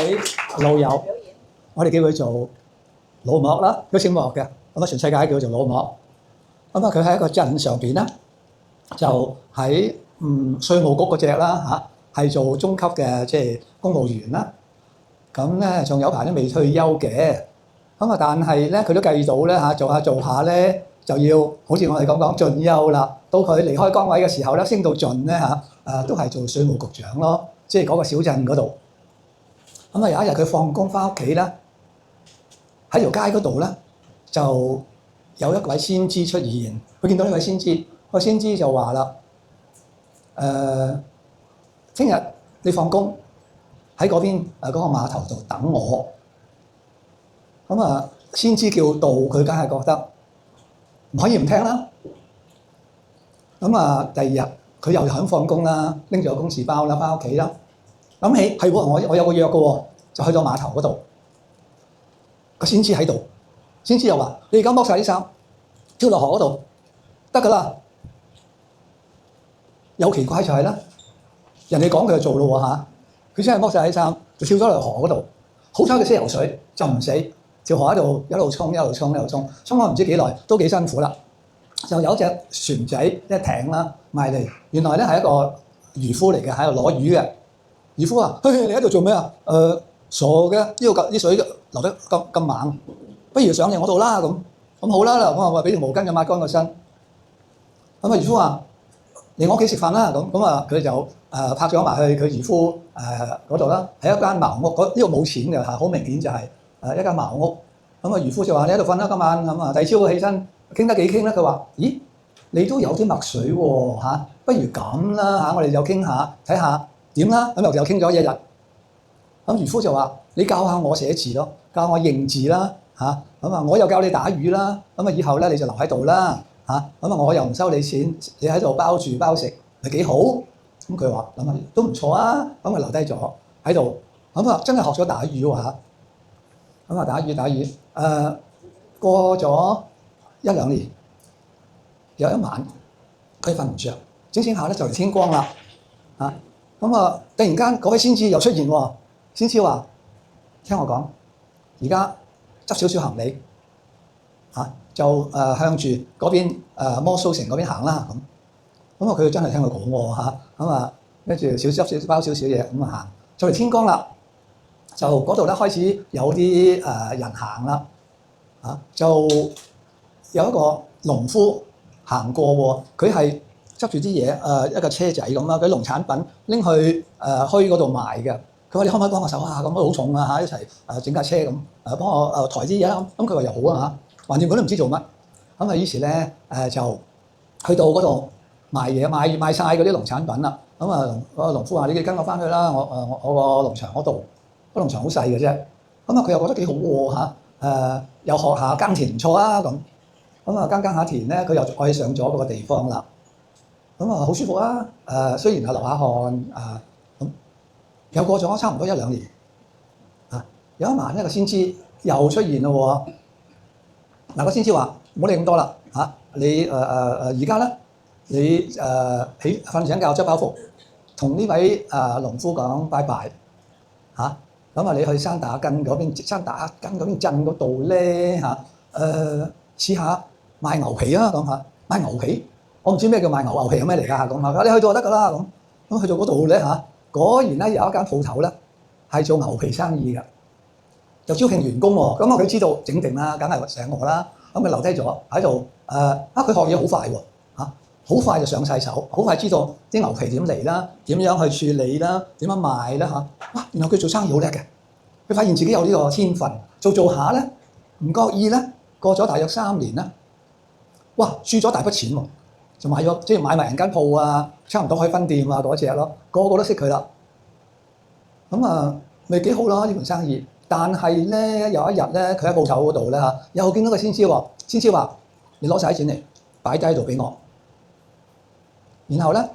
位老友，我哋叫佢做老莫啦，都姓莫嘅，咁啊全世界叫佢做老莫。咁啊佢喺一個鎮上邊咧，就喺稅務局嗰隻啦嚇，係做中級嘅即係公務員啦。咁咧仲有排都未退休嘅，咁啊但係咧佢都計到咧嚇，做下咧就要好似我哋咁講進休啦。到佢離開崗位嘅時候咧，升到盡咧嚇，都係做稅務局長咯，即係嗰個小鎮嗰度。咁啊有一日佢放工翻屋企咧，喺條街嗰度咧就有一位先知出現。佢見到呢位先知，個先知就話啦：聽日你放工喺嗰邊嗰個碼頭度等我。咁啊，先知叫到，佢梗係覺得唔可以唔聽啦。咁啊，第二日佢又肯放工啦，拎住個公事包啦，翻屋企啦。諗起係喎，我有個約嘅喎，就去到碼頭嗰度。個先知喺度，先知又話：你而家剝晒啲衫，跳落河嗰度得㗎啦。有奇怪就係啦，人哋講佢就做咯喎嚇，佢真係剝晒啲衫，就跳咗落河嗰度。好彩佢識游水，就唔死。條河喺度一路衝，衝咗唔知幾耐，都幾辛苦啦。就有一隻船仔一艇啦埋嚟，原來咧係一個漁夫嚟嘅，喺度攞魚嘅。漁夫話：你喺度做咩啊？傻嘅，呢度啲水流得咁猛，不如上嚟我度啦咁。咁好啦，我話俾條毛巾就抹乾個身。咁啊漁夫話：嚟我屋企食飯啦咁啊，佢就拍咗埋去佢漁夫嗰度啦，係一間茅屋。呢度冇錢嘅嚇，好明顯就係一間茅屋。咁啊漁夫就話：你喺度瞓啦今晚咁啊。第二朝起身傾得幾傾咧？佢話：咦，你都有啲墨水喎嚇，不如咁啦嚇，我哋就傾下睇下點啦。咁又傾咗一日。咁漁夫就話：你教下我寫字咯，教我認字啦嚇。咁啊，我又教你打魚啦。咁啊，以後咧你就留喺度啦嚇。咁啊，我又唔收你錢，你喺度包住包食，係幾好。咁佢話諗下都唔錯啊。咁啊留低咗喺度。咁啊真係學咗打魚喎嚇。咁啊打魚，過咗一兩年，有一晚佢瞓唔着，整下咧就嚟天光啦嚇。咁啊突然間嗰位先知又出現喎。先知話：聽我講，而家執少少行李嚇，就向住嗰邊摩蘇城嗰邊行啦咁。咁啊佢真係聽佢講喎嚇。咁啊跟住少包少少嘢咁啊行，就嚟天光啦，就嗰度咧開始有啲人行啦嚇，就有一個農夫行過喎，佢係執住啲嘢一個車仔咁啦，佢啲農產品拎去墟嗰度賣嘅。佢話：你可唔可以幫我手啊？咁好重啊嚇，一齊整架車咁幫我抬啲嘢啦。咁佢話又好啊嚇，橫掂佢都唔知做乜。咁啊於是咧就去到嗰度賣嘢，賣晒嗰啲農產品啦。咁啊個農夫話：你哋跟我翻去啦，我個農場嗰度，個農場好細嘅啫。咁啊佢又覺得幾好喎嚇，又學下耕田唔錯啊咁。咁啊耕下田咧，佢又愛上咗嗰個地方啦。咁啊好舒服啊！雖然係流下汗咁。又過咗差唔多一兩年，有一晚呢個先知又出現咯喎。嗱個先知話：唔好理咁多啦嚇，你而家咧，你起瞓醒覺執包袱，同呢位農夫講拜拜嚇。咁啊，你去山打根嗰邊鎮嗰度咧嚇，試下賣牛皮啊咁嚇，賣牛皮，我唔知咩叫賣牛皮係咩嚟㗎咁啊，你去到就得㗎啦咁。咁去到嗰度咧嚇。果然咧有一間鋪頭咧係做牛皮生意嘅，就招聘員工喎。咁佢知道整定啦，梗係請我啦。咁佢留低咗喺度佢學嘢好快喎嚇，好快就上晒手，好快知道啲牛皮點嚟啦，點樣去處理啦，點樣賣啦嚇。哇！原來佢做生意好叻嘅，佢發現自己有呢個天分，做下咧唔覺意咧過咗大約3年啦，哇！輸咗大筆錢喎。就買咗，即係買埋人間鋪啊，差唔多開分店啊嗰隻咯，個個都識佢啦。咁啊，咪幾好咯呢盤生意。但係咧有一日咧，佢喺鋪頭嗰度咧嚇，又見到個先知喎。先知話：你攞晒啲錢嚟擺低喺度俾我，然後咧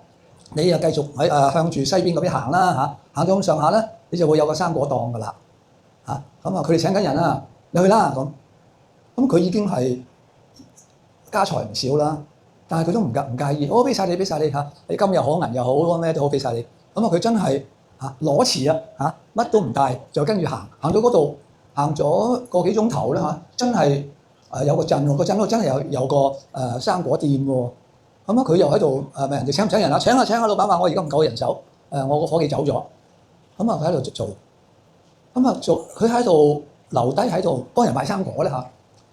你又繼續喺向住西邊嗰邊行啦嚇，行到咁上下咧，你就會有個生果檔噶啦嚇。咁啊，佢哋請緊人啊，你去啦咁。咁佢已經係家財唔少啦。但係佢都唔介意，我俾晒你嚇，你金又好銀又好，咩都好俾晒你。咁啊，佢真係攞匙乜都唔帶，就跟住行到嗰度，行咗個幾鐘頭咧真係有個鎮喎，個鎮嗰度真係有個生果店喎。咁佢又喺度問人哋請唔請人啊？請啊請啊！老闆話我而家唔夠人手，我個伙計走咗。佢喺度做，佢喺度留低喺度幫人賣生果咧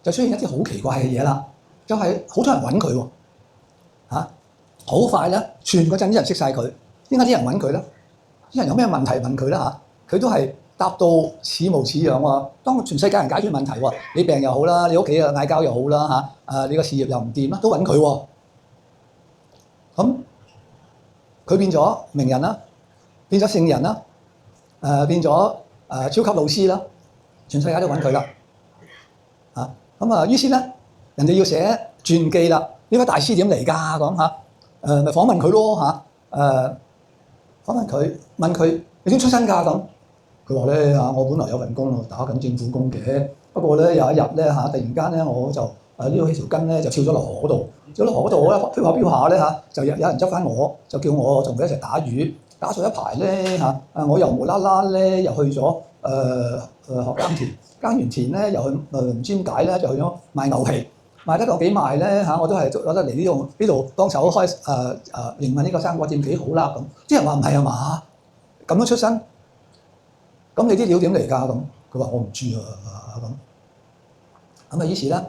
就出現一啲好奇怪嘅嘢啦，就係好多人揾佢喎好快咧，全個鎮啲人識晒佢。點解啲人揾佢咧？啲人有咩問題問佢啦佢都係答到似模似樣喎。當全世界人解決問題喎，你病又好啦，你屋企嗌交又好啦你個事業又唔掂啦，都揾佢喎。咁佢變咗名人啦，變咗聖人啦，變咗超級老師啦，全世界都揾佢啦。於是咧，人哋要寫傳記啦。呢位大師點嚟㗎？講咪訪問佢咯訪問佢，問佢你點出身㗎？咁佢話咧我本來有份工打緊政府工嘅，不過咧有一日咧突然間咧我就呢起條筋咧就跳咗落河嗰度，跳咗落河嗰度咧飄下咧就有人執翻我，就叫我同佢一齊打魚，打咗一排咧我又無啦啦咧又去咗學耕田，耕完田咧又去唔知點解咧就去咗賣牛皮。賣得個幾賣咧我都係覺得嚟呢度幫手開營運呢個生果店幾好啦咁。啲人話唔係啊嘛，咁樣出身，咁你啲料點嚟㗎？咁佢話我唔知咁於是咧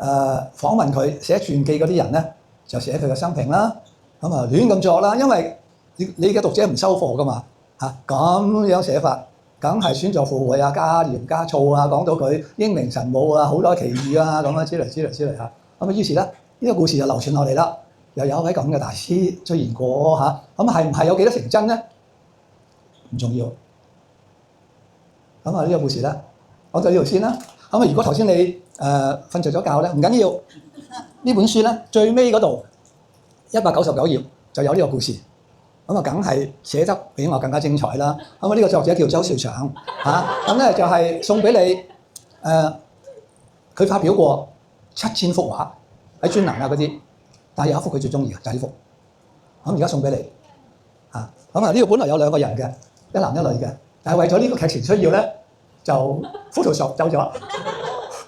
訪問佢寫傳記嗰啲人咧就寫佢嘅生平啦，亂咁作啦，因為你嘅讀者唔收貨㗎嘛咁樣寫法。梗係選作附會加鹽加醋講到佢英明神武好多奇遇咁之類於是咧呢個故事就流傳落嚟啦。又有一位咁嘅大師出現過係唔係有幾多成真咧？唔重要。呢個故事咧講到呢度先啦。如果頭先你瞓着咗覺咧，唔緊要。呢本書咧最尾嗰度199頁就有呢個故事。梗係寫得比我更加精彩啦。呢個作者叫周兆祥咧就係送俾你佢發表過7000幅畫喺專欄嗰啲，但係有一幅佢最中意嘅就係呢幅。而家送俾你呢個本來有2個人嘅，一男一女嘅，但係為咗呢個劇情需要咧，就 Photoshop 走咗，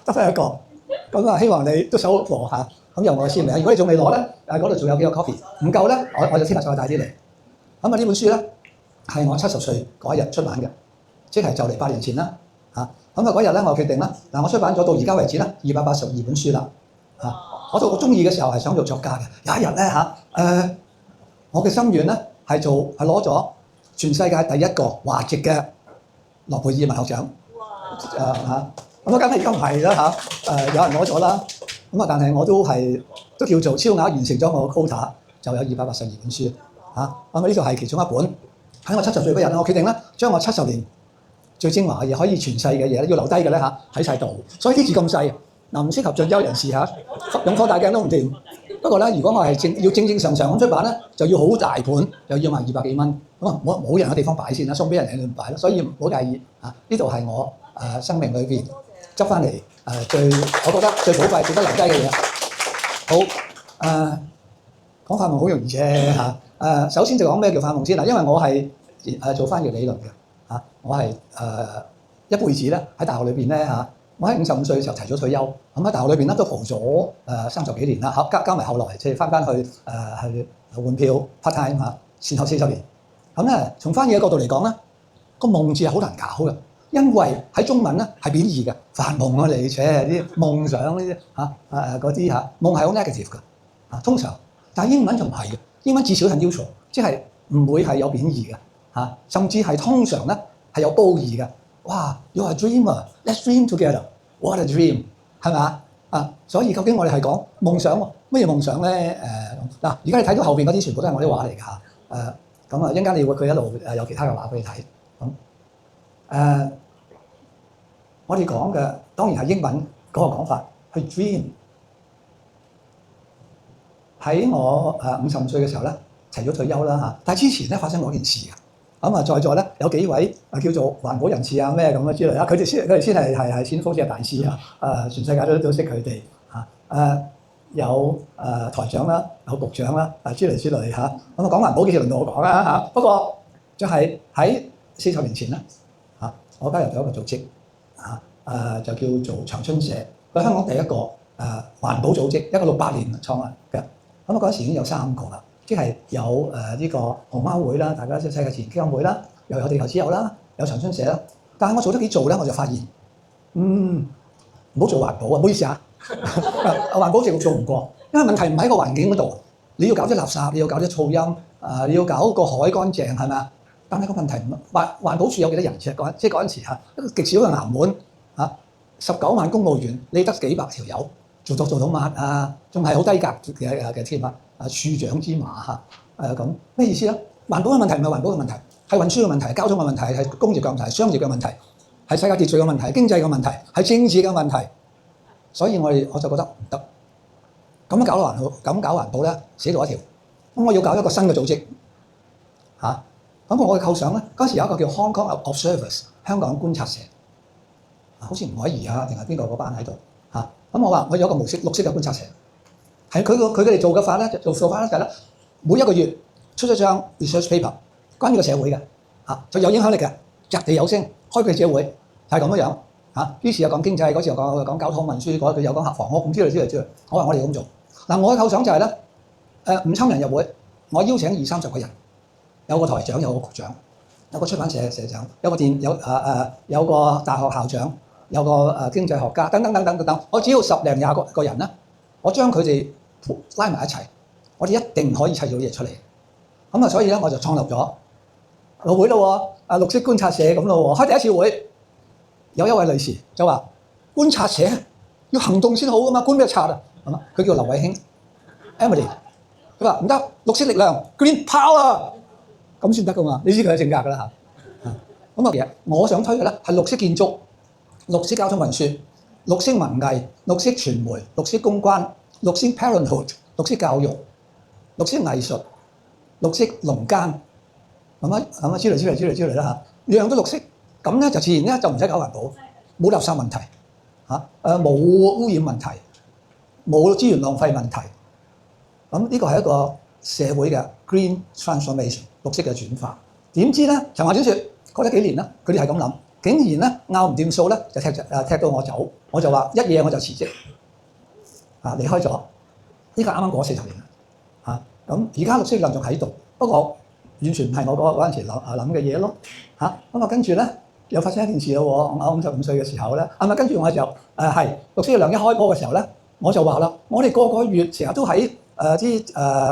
得返一個。希望你都收貨咁有我嘅簽名。如果你仲未攞咧，嗰度仲有幾個 copy， 唔夠咧，我就聽日再帶啲嚟。呢本書咧係我70歲嗰一日出版嘅，即係就嚟8年前啦嗰日咧我決定啦我出版咗到而家為止咧282本書啦我中意嘅時候係想做作家嘅。有一日咧我嘅心願咧係攞咗全世界第一個華籍嘅諾貝爾文學獎梗係而家唔係啦有人攞咗啦但係我都叫做超額完成咗我嘅 quota， 就有282本書。呢度係其中一本。喺我70歲嗰日，我決定咧將我70年最精華嘅嘢，可以傳世嘅嘢要留低嘅咧喺晒度。所以啲字咁細，唔適合進修人士用放大鏡都唔掂。不過咧，如果我係要正常咁出版咧，就要好大本，又要賣200幾蚊。冇人嘅地方擺先啦，送俾人哋擺咯。所以唔好介意呢度係我生命裏邊執翻嚟我覺得最寶貴、值得留低嘅嘢。好講發夢好容易啫首先就講咩叫發夢先啦，因為我係做翻譯理論嘅我係一輩子咧喺大學裏邊咧我喺55歲嘅時候提早退休，喺大學裏邊咧都蒲咗30幾年啦加埋後來即係翻去換票 part time 前後40年。咧從翻譯嘅角度嚟講咧，個夢字係好難搞嘅，因為喺中文咧係貶義嘅，發夢你啲夢想呢啲嗰啲夢係好 negative 嘅通常，但係英文就唔係嘅。英文至少係 neutral， 即係唔會係有貶義嘅甚至係通常咧係有褒義嘅。哇 ，You are a dreamer, let's dream together. What a dream， 係咪所以究竟我哋係講夢想喎？乜嘢夢想咧？而家你睇到後邊嗰啲全部都係我啲畫嚟㗎一陣間你會佢一路有其他嘅畫俾你睇我哋講嘅當然係英文嗰個講法，去 dream。喺我55歲嘅時候咧，提早退休啦但係之前咧發生嗰件事在座咧有幾位叫做環保人士咩咁之類佢哋先係先鋒，即係大師全世界都識佢哋有台長啦，有局長啦之類講環保幾時輪到我講不過就係喺40年前啦我加入咗一個組織就叫做長春社，佢香港第一個環保組織，一個68年創立嘅。咁嗰陣時已經有3個啦，即係有呢個熊貓會啦，大家即係世界自然基金會啦，又有地球之友啦，有長春社啦。但係我做得幾做咧，我就發現唔好做環保啊！唔好意思環保直做唔過，因為問題唔喺個環境嗰度，你要搞啲垃圾，你要搞啲噪音，你要搞個海乾淨係咪？但係個問題唔環保署有幾多人？即係嗰陣時一個極少嘅衙門19萬公務員，你得幾百條友做到乜仲係好低格嘅添處長之馬咁咩意思咧？環保嘅問題唔係環保嘅問題，係運輸嘅問題，係交通嘅問題，係工業嘅問題，係商業嘅問題，係世界秩序嘅問題，係經濟嘅問題，係政治嘅問題。所以我就覺得唔得，咁搞環保咧，死路一條。咁我要搞一個新嘅組織咁我嘅構想咧，嗰時有一個叫 Hong Kong Observers 香港觀察社，好似吳靄儀定係邊個嗰班喺度咁我話我有一個綠色嘅觀察社，係佢哋做法咧就係咧，每一個月出一張 research paper 關於個社會嘅就有影響力嘅，擲地有聲，開記者會就係咁樣於是又講經濟，嗰時又講交通運輸，嗰時又講房屋咁之類。我話我哋咁做我嘅構想就係咧唔侵人入會，我邀請20-30個人，有個台長，有個局長，有個出版社社長，有個大學校長，有個經濟學家等等。我只要10零20個人咧，我將佢哋拉埋一齊，我哋一定可以砌到嘢出嚟。咁所以咧我就創立咗個會咯綠色觀察社咁咯開第一次會。有一位女士就話：觀察社要行動先好噶嘛，觀咩察係嘛？佢叫劉偉興 Emily， 佢話唔得，綠色力量 Green Power 咁先得噶嘛？你知佢嘅性格㗎啦咁其實我想推嘅咧係綠色建築、綠色交通運輸、綠色文藝、綠色傳媒、綠色公關、綠色 parenthood、綠色教育、綠色藝術、綠色農耕咁之類啦樣樣都綠色。咁咧就自然咧就唔使搞環保，冇垃圾問題冇污染問題，冇資源浪費問題。咁呢個係一個社會嘅 green transformation 綠色嘅轉化。點知咧長話短説，過咗幾年啦，佢哋係咁諗，竟然咧拗唔掂數咧，就踢到我走。我就話一夜我就辭職離開咗。呢個啱啱過40年啦咁而家綠色力量仲喺度，不過完全唔係我嗰陣時諗嘅嘢咯咁跟住咧。又發生一件事咯我55歲嘅時候咧，跟住我就係綠色力量一開波嘅時候咧，我就話啦，我哋個月成日都喺啲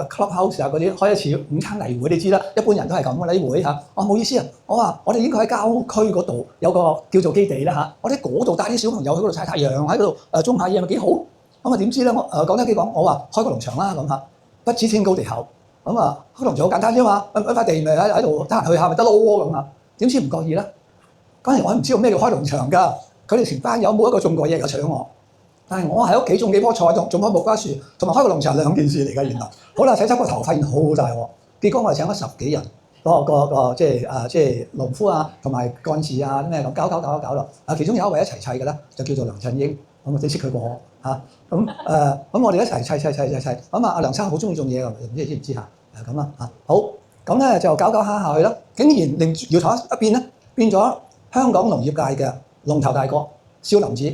clubhouse 嗰啲開一次午餐例會，你知啦，一般人都係咁嘅啦啲會我冇意思我話我哋應該喺郊區嗰度有個叫做基地啦我哋喺嗰度帶啲小朋友去嗰度曬太陽，喺嗰度種下嘢咪幾好點知咧我講得幾講，我話開個農場啦不知天高地厚開農場好簡單啫嘛，一塊地咪喺度得閒去下咪得咯咁點知唔覺意咧？嗰陣時我唔知道咩叫開農場㗎，佢哋成班友冇一個種過嘢，又搶我。但係我喺屋企種幾棵菜，種棵木瓜樹，同埋開個農場兩件事嚟㗎原來。好啦，洗濕個頭發現好大鑊，結果我哋請咗10幾人，即係農夫同埋幹事咩咁搞咯。其中有一位一齊砌嘅咧，就叫做梁振英，咁我哋識佢過咁我哋一齊砌。阿梁生好中意種嘢㗎，唔知你知唔知咁好，咁咧就搞下去啦，竟然令搖頭一變咧，變咗香港農業界嘅龍頭大哥少林寺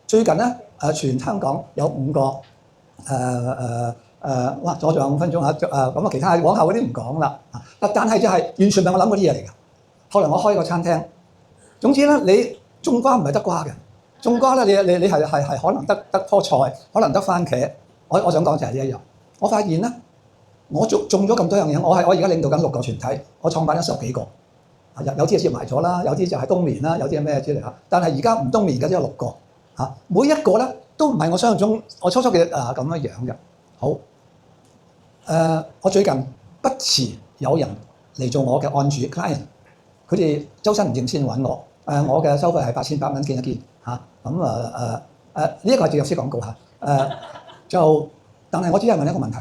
最近咧全香港有5個哇！仲有5分鐘咁其他往後嗰啲唔講啦但係就係完全唔係我諗嗰啲嘢嚟㗎。後來我開個餐廳，總之咧你種瓜唔係得瓜嘅，種瓜咧你係可能得棵菜，可能得番茄。我想講就係呢一樣。我發現咧，我種咗咁多樣嘢，我而家領導緊6個團體，我創辦咗10幾個。有啲係接埋咗啦，有啲就係冬眠啦，有啲係咩之類但係而家唔冬眠嘅只有6個每一個咧都唔係我想象中我初嘅咁樣嘅。好我最近不時有人嚟做我嘅案主 client， 佢哋周身唔掂先揾我。我嘅收費係8800蚊見一見呢一個係植入式廣告但係我只係問一個問題：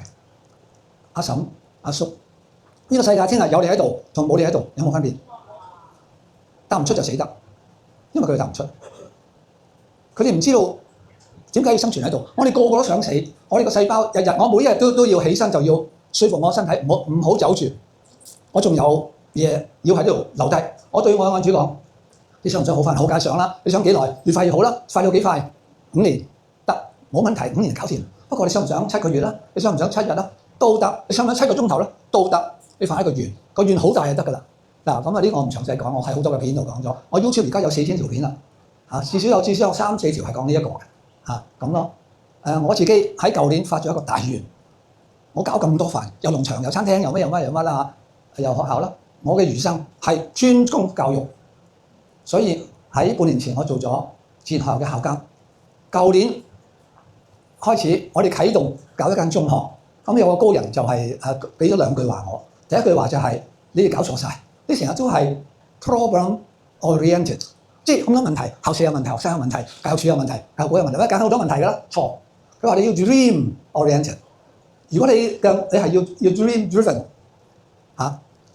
阿嬸、阿叔，呢個世界聽日有你喺度同冇你喺度有冇分別？答唔出就死得，因為佢哋答唔出，佢哋唔知道點解要生存喺度。我哋個個都想死，我哋個細胞我每一日都要起身，就要說服我身體唔好走住。我仲有嘢要喺度留低。我對我嘅案主講：你想唔想好快？好梗係想啦！你想幾耐？越快越好啦！快到幾快？5年得，冇問題，5年搞掂。不過你想唔想7個月啦？你想唔想7日啦？都得。你想唔想7個鐘頭啦？都得。你發一個願，個願好大就得㗎啦。嗱，咁啊呢個我唔詳細講，我喺好多嘅片度講咗。我 YouTube 而家有4000條片啦，至少有3-4條係講呢一個嘅，咁咯。我自己喺舊年發咗一個大願，我搞咁多飯，有農場、有餐廳、有乜啦嚇，有學校啦。我嘅餘生係專攻教育，所以喺半年前我做咗自然學校嘅校監。舊年開始我哋啟動搞一間中學，咁有個高人就係俾咗2句話我。第一句話就係、你哋搞錯晒，你成日都係 problem oriented， 即係咁多問題，校舍有問題，學生有問題，教育處有問題，教育局有問題，梗係好多問題㗎啦。錯，佢話你要 dream oriented。如果你係要 dream driven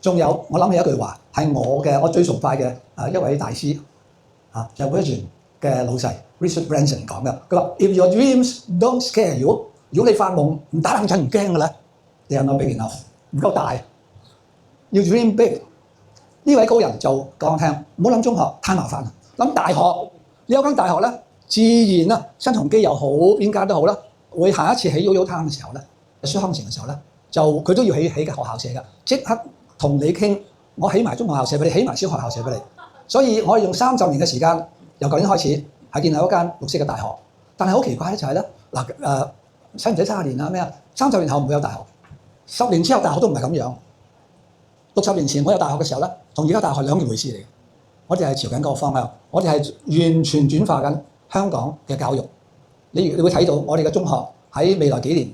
仲有我諗起一句話係我最崇拜嘅一位大師就係 Virgin 嘅老細 Richard Branson 講嘅。佢話 If your dreams don't scare you， 如果你發夢唔打冷震唔驚嘅咧，你有冇 big enough？ 唔夠大，要 dream big。呢位高人就講我聽，唔好諗中學太麻煩，諗大學。你有間大學咧，自然啦，新鴻基又好，邊間都好啦，會下一次起 Yo-Yo Town 嘅時候咧，舒康城嘅時候咧，就佢都要起嘅學校舍㗎，即刻同你傾，我起埋中學校舍俾你，起埋小學校舍俾你。所以我係用30年嘅時間，由舊年開始係建立一間綠色嘅大學。但係好奇怪咧，就係咧使唔使30年啊？咩啊？30年後唔會有大學，10年之後大學都唔係咁樣。60年前我有大學嘅時候咧，同而家大學兩件回事嚟嘅。我哋係朝緊嗰個方向，我哋係完全轉化緊香港嘅教育。你會睇到我哋嘅中學喺未來幾年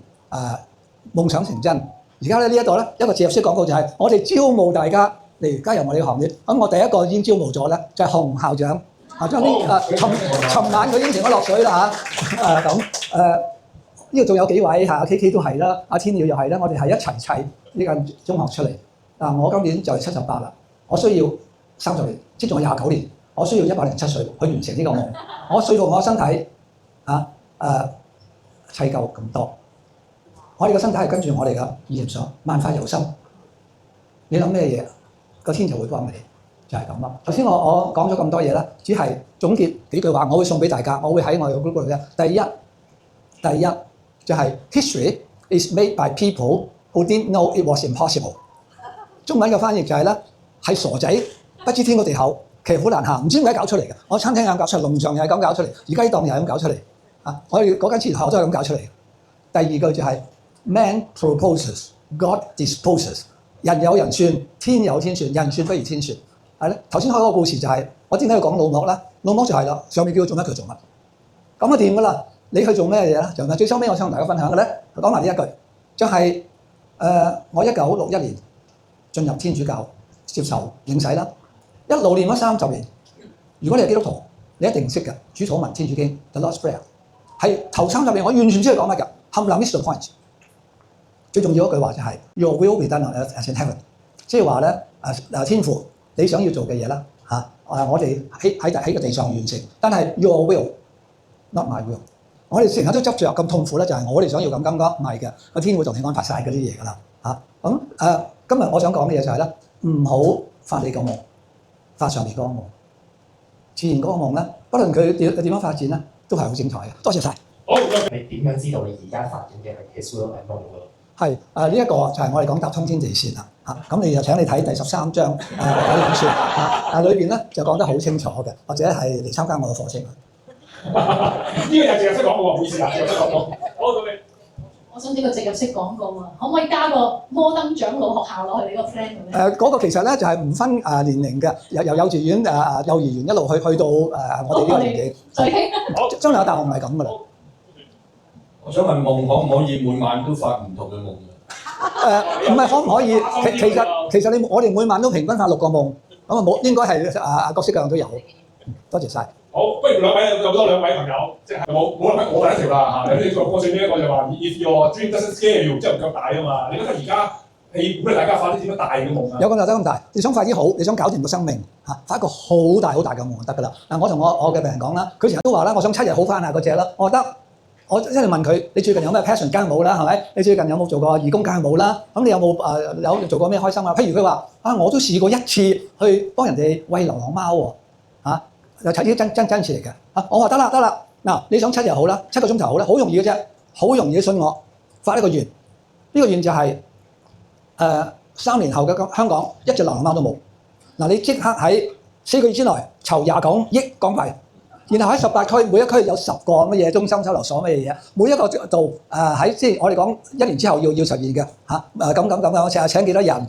夢想成真。而家咧呢一度咧一個植入式廣告就係我哋招募大家嚟加入我哋嘅行列。咁我第一個已經招募咗咧，就係洪校長。將尋晚佢應承我落水啦呢度仲有幾位KK 都係啦，阿天耀又係啦，我哋係一齊砌呢間中學出嚟。我今年就係78啦，我需要30年，即仲有29年，我需要107歲去完成呢個夢。我說服我身體砌夠咁多，我哋個身體係跟住我哋嘅意念想，萬法由心。你諗咩嘢，個天就會幫你，就係咁咯。頭先我講咗咁多嘢啦，只係總結幾句話，我會送俾大家，我會喺我哋嘅 group 度咧。第一就係 history is made by people who didn't know it was impossible。中文嘅翻譯就係咧，係傻仔不知天高地厚，騎虎難下，唔知點解搞出嚟嘅。我餐廳又咁搞出嚟，農場又係咁搞出嚟，而家呢檔又係咁搞出嚟。我哋嗰間自然學校都係咁搞出嚟。第二句就係 Man proposes, God disposes。人有人算，天有天算，人算不如天算。係咧，頭先開嗰個故事就係、我點解要講老莫啦？老莫就係啦，上面叫佢做乜佢做乜，咁啊掂㗎啦。你去做咩嘢啦？就係最收尾我想同大家分享嘅咧，講埋呢一句，就係、我1961年進入天主教接受領洗啦，一路念咗30年。如果你係基督徒，你一定識嘅主禱文天主經 The Lord's Prayer， 係頭30年我完全知佢講乜㗎，冚唪唥 miss the point。最重要一句話就係、Your will be done as in heaven， 即係話咧天父你想要做嘅嘢啦我哋喺個地上完成，但係 Your will not my will。我哋成日都執着咁痛苦咧，就係我哋想要咁感覺，唔係嘅，個天會同你安排晒嗰啲嘢㗎啦今日我想講嘅嘢就係咧，唔好發你個夢，發上面嗰個夢。自然嗰個夢咧，不論佢點樣發展咧，都係好精彩嘅。多謝晒。好，你點樣知道你而家發展嘅係 His will and not your will？係呢一個就係我哋講搭通天地線啦咁你就請你睇第13章解講書裏邊咧就講得好清楚嘅，或者係嚟參加我嘅課程。呢個就係植入式廣告喎，唔好意思啊，植入式廣告。好，到你。我想呢個植入式廣告啊，可唔可以加個摩登長老學校落去你個 plan 度咧？嗰個其實咧就係唔分年齡嘅，由幼稚園幼兒園一路去到我哋呢個年紀。再傾。將來嘅大學唔係咁噶啦。我想問夢可唔可以每晚都發唔同嘅夢？唔係可唔可以？其實我哋每晚都平均發6個夢，咁冇應該係各式各樣都有。多謝晒。好，不如兩位有多兩位朋友，即係冇我第一條啦嚇。你我最尾一個就話 If your dream doesn't scare you，即係唔夠大啊嘛。你覺得而家你鼓勵大家發啲點樣大嘅夢啊？有咁就得咁大。你想快啲好，你想搞掂個生命發一個好大嘅夢就得㗎啦。我同我嘅病人講啦，佢成日都話啦，我想7日好翻啊嗰隻啦，我話得我一係問佢：你最近有咩 passion？ 梗係冇啦，係咪？你最近有冇做過義工？梗係冇啦。咁你有冇有做過咩開心啊？譬如佢話我都試過一次去幫人哋餵流浪貓喎，又睇啲真事嚟嘅。我話得啦，嗱你想7日好啦，7個鐘頭好啦，好容易嘅啫，好容易信我，發一個願。呢個願就係3年後嘅香港一隻流浪貓都冇。嗱你即刻喺4個月之內籌29億港幣。然後喺18區，每一區有10個乜嘢中心收留所乜嘢嘢，每一個度喺即係我哋講1年之後要實現嘅咁請幾多人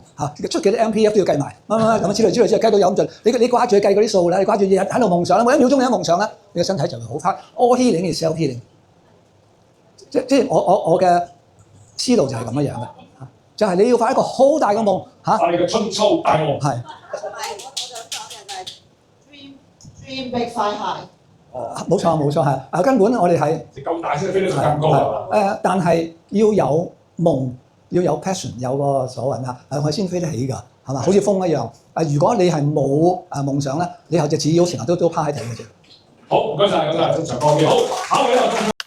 出幾多 MPF 都要計埋咁之類之後計到有咁盡。你掛住去計嗰啲數啦，你掛住日喺度夢想啦，每1秒鐘你喺夢想啦，你個身體就會好翻。All healing is self healing。即係我嘅思路就係咁樣嘅，就係你要發一個好大嘅夢發你嘅春秋大夢。係。我想講嘅就係 dream big fly high。冇錯係根本我哋係夠大先飛得更高啊！但係要有夢，要有 passion， 有個所謂我先飛得起㗎，係嘛？好似風一樣。如果你係冇夢想咧，你後隻紙鷂成日都趴喺地嘅啫。好，唔該晒，真長講嘅好，考你啦。